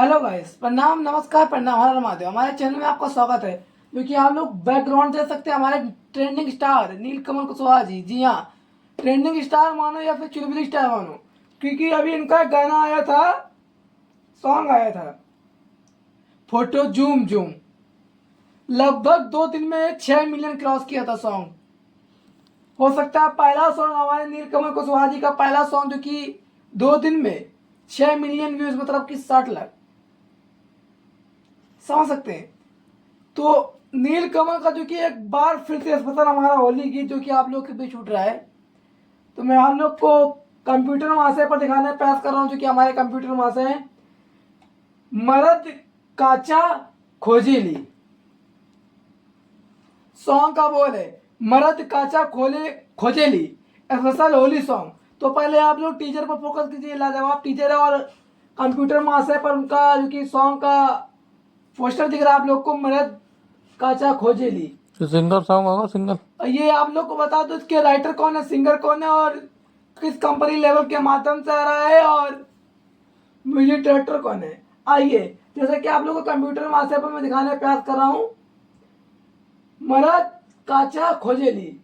Hello guys, प्रणाम, नमस्कार, प्रणाम, हर हर महादेव। हमारे चैनल में आपका स्वागत है। क्योंकि आप लोग बैकग्राउंड देख सकते हैं हमारे ट्रेंडिंग स्टार नीलकमल कुशवाहा जी। जी हाँ, ट्रेंडिंग स्टार मानो या फिर चुलबुली स्टार मानो, क्योंकि अभी इनका एक गाना आया था, सॉन्ग आया था फोटो जूम जूम। लगभग 2 दिन में 6 मिलियन क्रॉस किया था सॉन्ग। हो सकता है पहला सॉन्ग हमारे नीलकमल कुशवाहा जी का पहला सॉन्ग, जो कि 2 दिन में 6 मिलियन व्यूज, मतलब कि 60 लाख, समझ सकते हैं। तो नीलकमल का जो कि एक बार फिर से स्पेशल हमारा होली गीत जो कि आप लोग के बीच उठ रहा है, तो मैं आप लोग को कंप्यूटर महाशय पर दिखाने प्रयास कर रहा हूँ, जो कि हमारे कंप्यूटर महाशय हैं। मरद काचा खोजेली सॉन्ग का बोल है, मरद काचा खोले खोजेली, स्पेशल होली सॉन्ग। तो पहले आप लोग टीचर पर फोकस कीजिए, लाजवाब टीचर है, और कंप्यूटर महाशय पर उनका जो कि सॉन्ग का पोस्टर दिख रहा है आप लोग को, मरद काचा खोजेली। तो सिंगर सॉन्ग होगा सिंगर। और ये आप लोग को बता दो इसके राइटर कौन है, सिंगर कौन है, और किस कंपनी लेवल के माध्यम से आ रहा है, और म्यूजिक डायरेक्टर कौन है। आइए, जैसे कि आप लोग को कंप्यूटर मास्टर पर मैं दिखाने का प्रयास कर रहा हूँ, मरद काचा खोजेली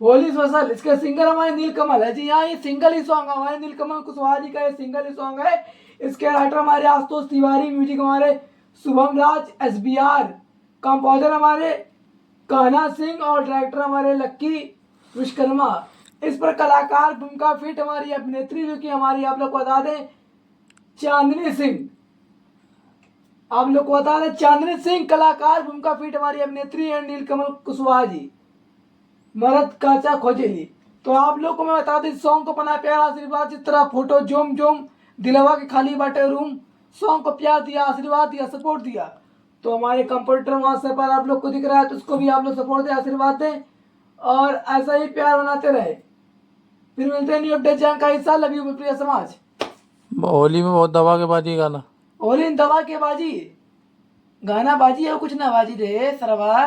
होली स्पेशल। इसके सिंगर हमारे नीलकमल है। जी हाँ, ये सिंगल ही सॉन्ग हमारे नीलकमल कुशवाहा जी का, ये सिंगल ही सॉन्ग है। इसके राइटर हमारे आशुतोष तिवारी, म्यूजिक हमारे शुभम राज SBR, कंपोजर हमारे कान्हा सिंह, और डायरेक्टर हमारे लक्की विश्वकर्मा। इस पर कलाकार भूमिका फिट हमारी अभिनेत्री, जो कि हमारी आप लोग को बता दें चांदनी सिंह। आप लोग को बता दें चांदनी सिंह कलाकार भूमिका फिट हमारी अभिनेत्री है नीलकमल कुशवाहा जी, मरद काचा खोजेली। तो आप लोग को मैं बता दें सॉन्ग को बना प्यार आशीर्वाद, जिस तरह फोटो जोम जोम दिलवा के खाली बाटे रूम, सॉन्ग को प्यार दिया, आशीर्वाद दिया, सपोर्ट दिया। तो हमारे कंप्यूटर मास्टर पर आप लोग को दिख रहा है, तो उसको भी आप लोग सपोर्ट दें, आशीर्वाद दें, और ऐसा ही प्यार बनाते रहे। फिर मिलते हैं न्यू अपडेट जानकारी के साथ। लव यू प्रिय समाज। होली में बहुत दबा के बाजी गाना। होली दवा के बाजी, गाना बाजी है कुछ ना बाजी रे सरवा।